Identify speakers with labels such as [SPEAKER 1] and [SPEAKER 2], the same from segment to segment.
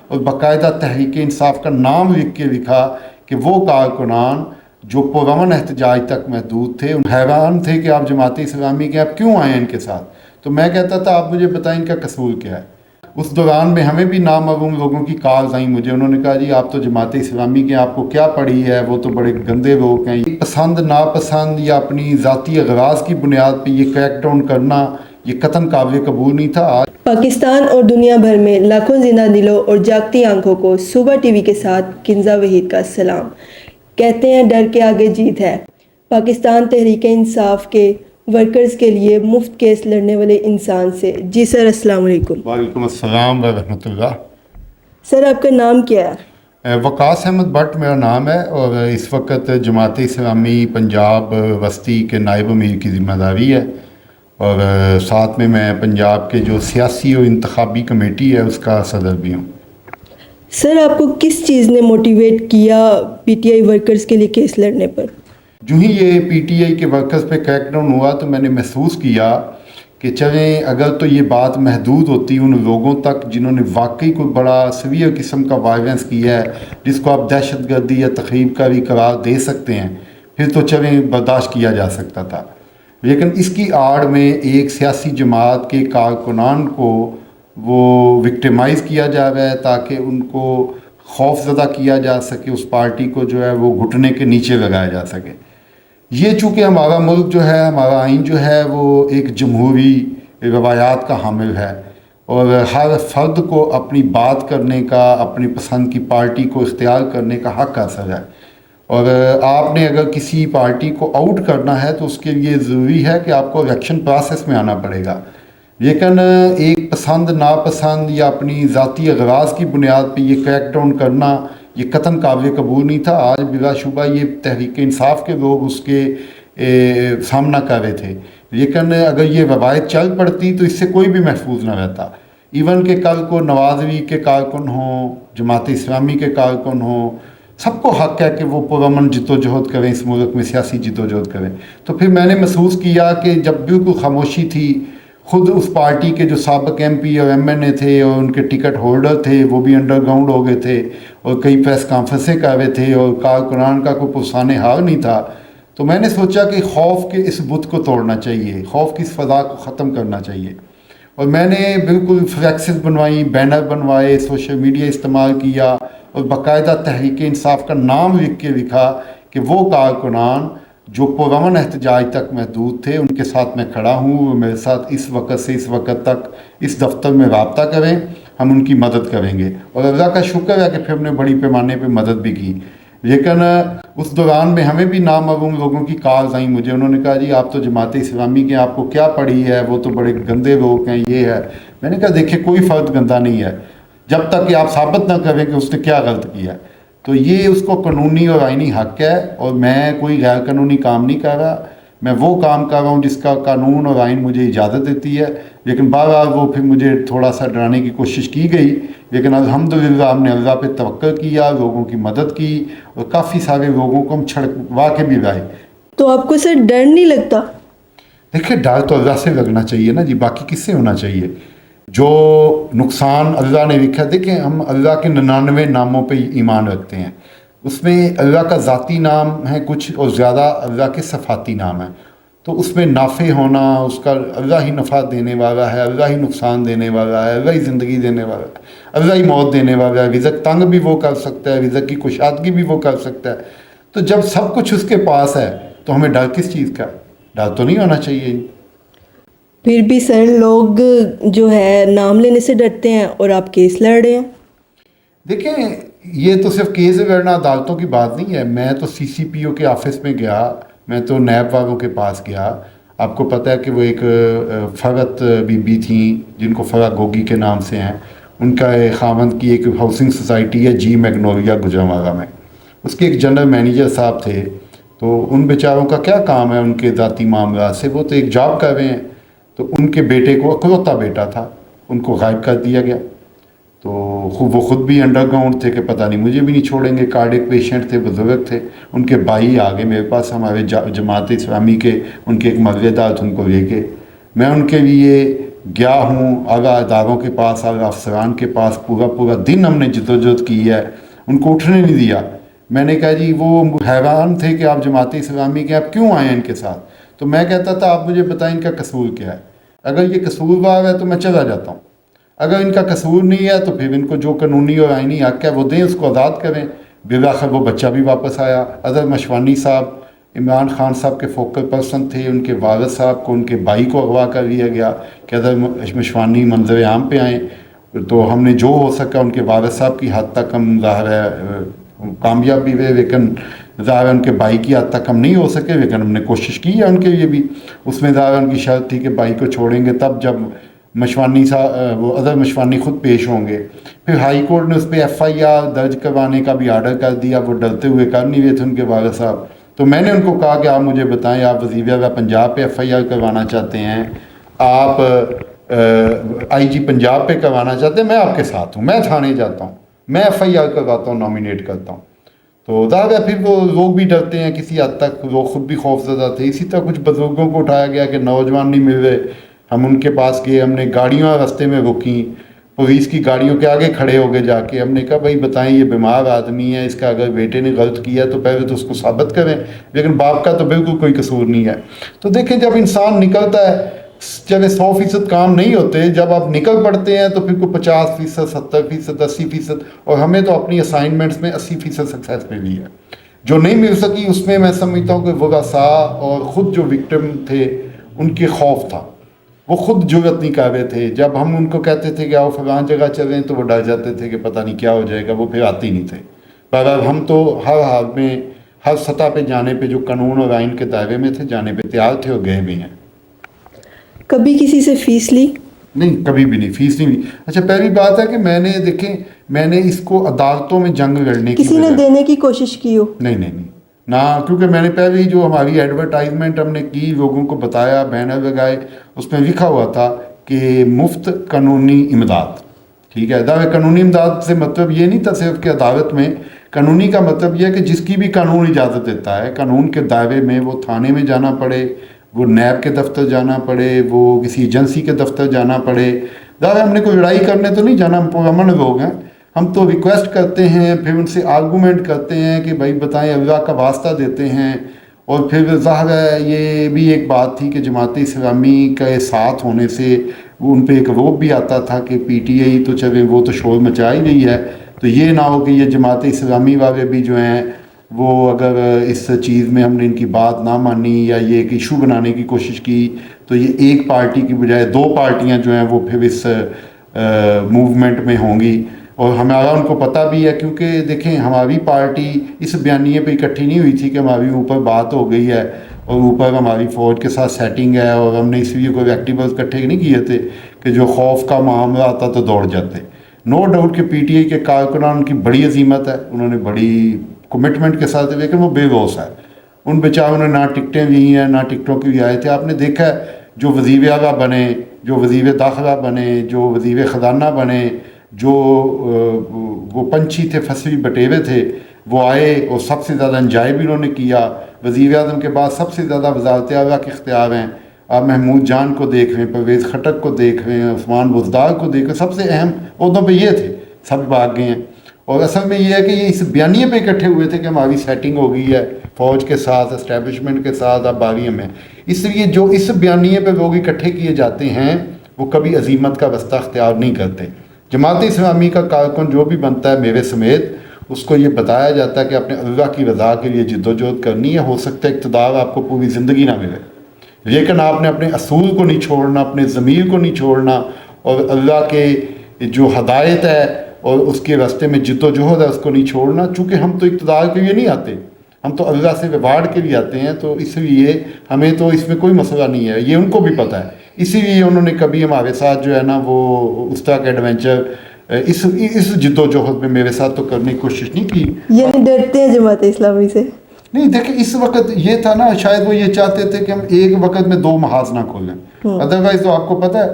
[SPEAKER 1] اور باقاعدہ تحریک انصاف کا نام لکھ کے لکھا کہ وہ کارکنان جو پرامن احتجاج تک محدود تھے، حیران تھے کہ آپ جماعت اسلامی کے آپ کیوں آئے ہیں ان کے ساتھ. تو میں کہتا تھا آپ مجھے بتائیں ان کا قصور کیا ہے. اس دوران میں ہمیں بھی نامعلوم لوگوں کی کالز آئیں مجھے، انہوں نے کہا جی آپ تو جماعت اسلامی کے، آپ کو کیا پڑی ہے، وہ تو بڑے گندے لوگ ہیں. پسند ناپسند یا اپنی ذاتی اغراض کی بنیاد پہ یہ کریک ڈاؤن کرنا یہ قطعاً قابل قبول نہیں تھا.
[SPEAKER 2] پاکستان اور دنیا بھر میں لاکھوں زندہ دلوں اور جاگتی آنکھوں کو صوبہ ٹی وی کے ساتھ کنزہ وحید کا سلام. کہتے ہیں ڈر کے آگے جیت ہے. پاکستان تحریک انصاف کے ورکرز کے لیے مفت کیس لڑنے والے انسان سے. جی سر، السلام علیکم.
[SPEAKER 1] وعلیکم السلام ورحمۃ اللہ.
[SPEAKER 2] سر آپ کا نام کیا ہے؟
[SPEAKER 1] وقاص احمد بٹ میرا نام ہے، اور اس وقت جماعت اسلامی پنجاب وسطی کے نائب امیر کی ذمہ داری ہے، اور ساتھ میں پنجاب کے جو سیاسی اور انتخابی کمیٹی ہے اس کا صدر بھی ہوں.
[SPEAKER 2] سر آپ کو کس چیز نے موٹیویٹ کیا پی ٹی آئی ورکرز کے لیے کیس لڑنے پر؟
[SPEAKER 1] جو ہی یہ پی ٹی آئی کے ورکرز پہ کریک ڈاؤن ہوا تو میں نے محسوس کیا کہ چلیں اگر تو یہ بات محدود ہوتی ان لوگوں تک جنہوں نے واقعی کوئی بڑا سیویئر قسم کا وائلنس کیا ہے، جس کو آپ دہشت گردی یا تخریب کا بھی قرار دے سکتے ہیں، پھر تو چلیں برداشت کیا جا سکتا تھا. لیکن اس کی آڑ میں ایک سیاسی جماعت کے کارکنان کو وہ وکٹیمائز کیا جا رہا ہے تاکہ ان کو خوف زدہ کیا جا سکے، اس پارٹی کو جو ہے وہ گھٹنے کے نیچے لگایا جا سکے. یہ چونکہ ہمارا ملک جو ہے، ہمارا آئین جو ہے وہ ایک جمہوری روایات کا حامل ہے، اور ہر فرد کو اپنی بات کرنے کا، اپنی پسند کی پارٹی کو اختیار کرنے کا حق حاصل ہے. اور آپ نے اگر کسی پارٹی کو آؤٹ کرنا ہے تو اس کے لیے ضروری ہے کہ آپ کو الیکشن پروسیس میں آنا پڑے گا. لیکن ایک پسند ناپسند یا اپنی ذاتی اغراض کی بنیاد پہ یہ کریک ڈاؤن کرنا یہ قطعاً قابل قبول نہیں تھا. آج بلا شبہ یہ تحریک انصاف کے لوگ اس کے سامنا کر رہے تھے، لیکن اگر یہ روایت چل پڑتی تو اس سے کوئی بھی محفوظ نہ رہتا. ایون کہ کل کو نواز شریف کے کارکن ہوں، جماعت اسلامی کے کارکن ہوں، سب کو حق ہے کہ وہ پرامن جد و جہد کریں، اس ملک میں سیاسی جد و جہد کریں. تو پھر میں نے محسوس کیا کہ جب بالکل خاموشی تھی، خود اس پارٹی کے جو سابق ایم پی اور ایم این اے تھے اور ان کے ٹکٹ ہولڈر تھے وہ بھی انڈر گراؤنڈ ہو گئے تھے اور کئی پریس کانفرنسیں کر رہے تھے اور کارکنان کا کوئی پرسان حال نہیں تھا، تو میں نے سوچا کہ خوف کے اس بت کو توڑنا چاہیے، خوف کی اس فضا کو ختم کرنا چاہیے. اور میں نے بالکل فلیکسز بنوائی، بینر بنوائے، سوشل میڈیا استعمال کیا اور باقاعدہ تحریک انصاف کا نام لکھ کے لکھا کہ وہ کارکنان جو پرامن احتجاج تک محدود تھے ان کے ساتھ میں کھڑا ہوں، وہ میرے ساتھ اس وقت سے اس وقت تک اس دفتر میں رابطہ کریں، ہم ان کی مدد کریں گے. اور اللہ کا شکر ہے کہ پھر ہم نے بڑی پیمانے پہ مدد بھی کی. لیکن اس دوران میں ہمیں بھی نامعلوم لوگوں کی کالز آئیں مجھے، انہوں نے کہا جی آپ تو جماعت اسلامی کے، آپ کو کیا پڑی ہے، وہ تو بڑے گندے لوگ ہیں، یہ ہے. میں نے کہا دیکھیں کوئی فرد گندہ نہیں ہے جب تک کہ آپ ثابت نہ کریں کہ اس نے کیا غلط کیا ہے. تو یہ اس کو قانونی اور آئینی حق ہے، اور میں کوئی غیر قانونی کام نہیں کر رہا، میں وہ کام کر رہا ہوں جس کا قانون اور آئین مجھے اجازت دیتی ہے. لیکن بار بار وہ پھر مجھے تھوڑا سا ڈرانے کی کوشش کی گئی، لیکن الحمدللہ ہم نے اللہ پہ توکل کیا، لوگوں کی مدد کی اور کافی سارے لوگوں کو ہم چھڑکوا کے بھی لائے.
[SPEAKER 2] تو آپ کو سر ڈر نہیں لگتا؟
[SPEAKER 1] دیکھیں ڈر تو اللہ سے لگنا چاہیے نا جی، باقی کس سے ہونا چاہیے. جو نقصان اللہ نے لکھا، دیکھیں ہم اللہ کے 99 ناموں پہ ایمان رکھتے ہیں، اس میں اللہ کا ذاتی نام ہے کچھ اور زیادہ اللہ کے صفاتی نام ہیں. تو اس میں نافع ہونا، اس کا اللہ ہی نفع دینے والا ہے، اللہ ہی نقصان دینے والا ہے، اللہ ہی زندگی دینے والا ہے، اللہ ہی موت دینے والا ہے. رزق تنگ بھی وہ کر سکتا ہے، رزق کی کشادگی بھی وہ کر سکتا ہے. تو جب سب کچھ اس کے پاس ہے تو ہمیں ڈر کس چیز کا؟ ڈر تو نہیں ہونا چاہیے.
[SPEAKER 2] پھر بھی سر لوگ جو ہے نام لینے سے ڈرتے ہیں اور آپ کیس لڑ رہے ہیں.
[SPEAKER 1] دیکھیں یہ تو صرف کیس لڑنا عدالتوں کی بات نہیں ہے. میں تو سی سی پی او کے آفس میں گیا، میں تو نیب والوں کے پاس گیا. آپ کو پتہ ہے کہ وہ ایک فرت بی بی تھیں جن کو فرا گوگی کے نام سے ہیں، ان کا خاوند کی ایک ہاؤسنگ سوسائٹی ہے جی میگنولیا گجرانوالہ میں، اس کے ایک جنرل مینیجر صاحب تھے. تو ان بیچاروں کا کیا کام ہے ان کے ذاتی معاملات سے، وہ تو ایک جاب کر رہے ہیں. تو ان کے بیٹے کو اکلوتا بیٹا تھا، ان کو غائب کر دیا گیا. تو وہ خود بھی انڈر گراؤنڈ تھے کہ پتہ نہیں مجھے بھی نہیں چھوڑیں گے، کارڈک پیشنٹ تھے، بزرگ تھے. ان کے بھائی آ گئے میرے پاس، ہمارے جماعت اسلامی کے ان کے ایک مرغے دار تھے، ان کو لے کے میں ان کے لیے گیا ہوں اعلیٰ اداروں کے پاس، اعلیٰ افسران کے پاس، پورا دن ہم نے جدوجہد کی ہے، ان کو اٹھنے نہیں دیا۔ میں نے کہا جی وہ حیران تھے کہ آپ جماعت اسلامی کے آپ کیوں آئے ہیں ان کے ساتھ؟ تو میں کہتا تھا آپ مجھے بتائیں ان کا قصور کیا ہے، اگر یہ قصوروار ہے تو میں چلا جاتا ہوں، اگر ان کا قصور نہیں ہے تو پھر ان کو جو قانونی اور آئینی حق ہے وہ دیں، اس کو آزاد کریں۔ بالآخر وہ بچہ بھی واپس آیا۔ اظہر مشوانی صاحب عمران خان صاحب کے فوکل پرسن تھے، ان کے والد صاحب کو، ان کے بھائی کو اغوا کر لیا گیا کہ اظہر مشوانی منظر عام پہ آئیں، تو ہم نے جو ہو سکا ان کے والد صاحب کی حد تک ہم ظاہر ہے کامیاب بھی ہوئے، لیکن ظاہر ان کے بھائی کی حد تک ہم نہیں ہو سکے، لیکن ہم نے کوشش کی ہے ان کے لیے بھی۔ اس میں ظاہر ان کی شرط تھی کہ بھائی کو چھوڑیں گے تب جب مشوانی صاحب وہ اظہر مشوانی خود پیش ہوں گے۔ پھر ہائی کورٹ نے اس پہ ایف آئی آر درج کروانے کا بھی آرڈر کر دیا، وہ ڈرتے ہوئے کر نہیں ہوئے تھے ان کے والد صاحب۔ تو میں نے ان کو کہا کہ آپ مجھے بتائیں، آپ وزیر اعلیٰ پنجاب پہ ایف آئی آر کروانا چاہتے ہیں، آپ آئی جی پنجاب پہ کروانا چاہتے ہیں، میں آپ کے ساتھ ہوں، میں تھانے جاتا ہوں، میں ایف آئی آر کرواتا ہوں، نامینیٹ کرتا ہوں۔ تو ظاہر ہے پھر وہ لوگ بھی ڈرتے ہیں کسی حد تک، وہ خود بھی خوف زدہ تھے۔ اسی طرح کچھ بزرگوں کو اٹھایا گیا کہ نوجوان نہیں مل رہے، ہم ان کے پاس گئے، ہم نے گاڑیاں راستے میں روکیں، پولیس کی گاڑیوں کے آگے کھڑے ہو گئے جا کے، ہم نے کہا بھائی بتائیں یہ بیمار آدمی ہے، اس کا اگر بیٹے نے غلط کیا تو پہلے تو اس کو ثابت کریں، لیکن باپ کا تو بالکل کوئی قصور نہیں ہے۔ تو دیکھیں جب انسان نکلتا ہے، جب 100% کام نہیں ہوتے، جب آپ نکل پڑتے ہیں تو پھر کو 50%، 70%، 80%، اور ہمیں تو اپنی اسائنمنٹس میں 80% سکسیس ملی ہے۔ جو نہیں مل سکی اس میں میں سمجھتا ہوں کہ وغیرہ اور خود جو وکٹم تھے ان کے خوف تھا، وہ خود جرأت نہیں کر رہے تھے۔ جب ہم ان کو کہتے تھے کہ آؤ فلاں جگہ چلیں تو وہ ڈر جاتے تھے کہ پتہ نہیں کیا ہو جائے گا، وہ پھر آتے ہی نہیں تھے۔ پر اب ہم تو ہر حال میں ہر سطح پہ جانے پہ، جو قانون اور آئین کے دائرے میں تھے، جانے پہ تیار تھے اور گئے بھی ہیں۔
[SPEAKER 2] کبھی کسی سے فیس لی؟
[SPEAKER 1] نہیں، کبھی بھی نہیں، فیس نہیں لی۔ اچھا پہلی بات ہے کہ میں نے دیکھیں میں نے اس کو عدالتوں میں جنگ لڑنے کی
[SPEAKER 2] کسی نے دینے کی کوشش کی ہو؟
[SPEAKER 1] نہیں نہ، کیونکہ میں نے پہلے ہی جو ہماری ایڈورٹائزمنٹ ہم نے کی، لوگوں کو بتایا، بینر لگائے، اس میں لکھا ہوا تھا کہ مفت قانونی امداد۔ ٹھیک ہے، دعوے قانونی امداد سے مطلب یہ نہیں تھا صرف کہ عدالت میں، قانونی کا مطلب یہ ہے کہ جس کی بھی قانون اجازت دیتا ہے، قانون کے دائرے میں، وہ تھانے میں جانا پڑے، وہ نیب کے دفتر جانا پڑے، وہ کسی ایجنسی کے دفتر جانا پڑے۔ ظاہر ہم نے کوئی لڑائی کرنے تو نہیں جانا، ہم پرامن لوگ ہیں، ہم تو ریکویسٹ کرتے ہیں، پھر ان سے آرگومنٹ کرتے ہیں کہ بھائی بتائیں، اللہ کا واسطہ دیتے ہیں۔ اور پھر ظاہر ہے یہ بھی ایک بات تھی کہ جماعت اسلامی کے ساتھ ہونے سے ان پہ ایک روب بھی آتا تھا کہ پی ٹی آئی تو چلے، وہ تو شور مچا ہی رہی ہے، تو یہ نہ ہو کہ یہ جماعت اسلامی والے بھی جو ہیں وہ اگر اس چیز میں ہم نے ان کی بات نہ مانی یا یہ ایک ایشو بنانے کی کوشش کی تو یہ ایک پارٹی کی بجائے 2 پارٹیاں جو ہیں وہ پھر اس موومنٹ میں ہوں گی۔ اور ہمارا ان کو پتہ بھی ہے، کیونکہ دیکھیں ہماری پارٹی اس بیانیے پہ اکٹھی نہیں ہوئی تھی کہ ہماری اوپر بات ہو گئی ہے اور اوپر ہماری فوج کے ساتھ سیٹنگ ہے، اور ہم نے اس لیے کوئی ایکٹیویٹیز اکٹھے نہیں کیے تھے کہ جو خوف کا معاملہ آتا تو دوڑ جاتے۔ نو ڈاؤٹ کہ پی ٹی آئی کے کارکنان کی بڑی عظیمت ہے، انہوں نے بڑی کمٹمنٹ کے ساتھ، لیکن وہ بے لوث ہے، ان بیچاروں نے نہ ٹکٹیں لی ہیں نہ ٹکٹوں کی آئے تھے۔ آپ نے دیکھا ہے جو وزیر اعلیٰ بنے، جو وزیر داخلہ بنے، جو وزیر خزانہ بنے، جو وہ پنچھی تھے، فصلی بٹیرے تھے، وہ آئے اور سب سے زیادہ انجوائے بھی انہوں نے کیا۔ وزیر اعظم کے بعد سب سے زیادہ وزارت اعلیٰ کے اختیار ہیں، آپ محمود جان کو دیکھ رہے ہیں، پرویز خٹک کو دیکھ رہے ہیں، عثمان بزدار کو دیکھ رہے ہیں، سب سے اہم عہدوں پہ یہ تھے، سب بھاگ گئے ہیں۔ اور اصل میں یہ ہے کہ یہ اس بیانیے پہ اکٹھے ہوئے تھے کہ ہماری سیٹنگ ہو گئی ہے فوج کے ساتھ، اسٹیبلشمنٹ کے ساتھ، اب باری ہمیں۔ اس لیے جو اس بیانیے پہ لوگ اکٹھے کیے جاتے ہیں وہ کبھی عظیمت کا رستہ اختیار نہیں کرتے۔ جماعت اسلامی کا کارکن جو بھی بنتا ہے میرے سمیت، اس کو یہ بتایا جاتا ہے کہ اپنے اللہ کی رضا کے لیے جد و جہد کرنی ہے۔ ہو سکتا ہے اقتدار آپ کو پوری زندگی نہ ملے، لیکن آپ نے اپنے اصول کو نہیں چھوڑنا، اپنے ضمیر کو نہیں چھوڑنا، اور اللہ کے جو ہدایت ہے اور اس کے راستے میں جد و جہد ہے اس کو نہیں چھوڑنا۔ چونکہ ہم تو اقتدار کے لیے نہیں آتے، ہم تو اللہ سے ریوارڈ کے لیے آتے ہیں، تو اس لیے ہمیں تو اس میں کوئی مسئلہ نہیں ہے، یہ ان کو بھی پتہ ہے۔ اسی لیے انہوں نے کبھی ہمارے ساتھ جو ہے نا وہ اس طرح کا ایڈونچر اس جد و جہد میں میرے ساتھ تو کرنے کی کوشش نہیں کی۔
[SPEAKER 2] یعنی ڈرتے ہیں جماعت اسلامی سے؟
[SPEAKER 1] نہیں، دیکھیں اس وقت یہ تھا نا، شاید وہ یہ چاہتے تھے کہ ہم ایک وقت میں 2 محاذ نہ کھولیں، ادروائز تو آپ کو پتہ ہے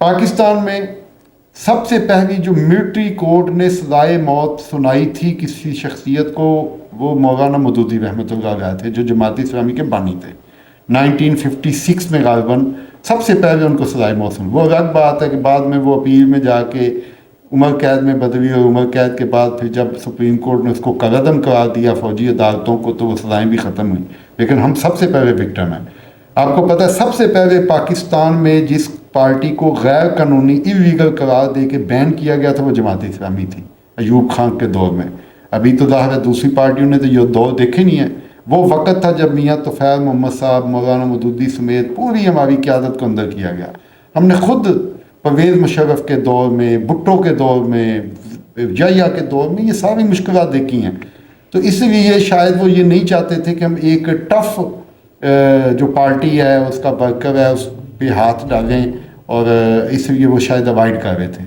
[SPEAKER 1] پاکستان میں سب سے پہلی جو ملٹری کورٹ نے سزائے موت سنائی تھی کسی شخصیت کو، وہ مولانا مودودی رحمۃ اللہ علیہ تھے، جو جماعت اسلامی کے بانی تھے۔ 1956 میں غالباً سب سے پہلے ان کو سزائے موصول. وہ الگ بات ہے کہ بعد میں وہ اپیل میں جا کے عمر قید میں بدلی اور عمر قید کے بعد پھر جب سپریم کورٹ نے اس کو کالعدم قرار دیا فوجی عدالتوں کو تو وہ سزائیں بھی ختم ہوئیں. لیکن ہم سب سے پہلے وکٹم ہیں. آپ کو پتہ ہے سب سے پہلے پاکستان میں جس پارٹی کو غیر قانونی ایلیگل قرار دے کے بین کیا گیا تھا وہ جماعت اسلامی تھی ایوب خان کے دور میں. ابھی تو ظاہر ہے دوسری پارٹیوں نے تو یہ دور دیکھے نہیں ہے. وہ وقت تھا جب میاں طفیل محمد صاحب مولانا مودودی سمیت پوری ہماری قیادت کو اندر کیا گیا. ہم نے خود پرویز مشرف کے دور میں، بھٹو کے دور میں، یحییٰ کے دور میں یہ ساری مشکلات دیکھی ہیں. تو اس لیے شاید وہ یہ نہیں چاہتے تھے کہ ہم ایک ٹف جو پارٹی ہے اس کا ورکر ہے اس پہ ہاتھ ڈالیں، اور اس لیے وہ شاید اوائڈ کر رہے تھے.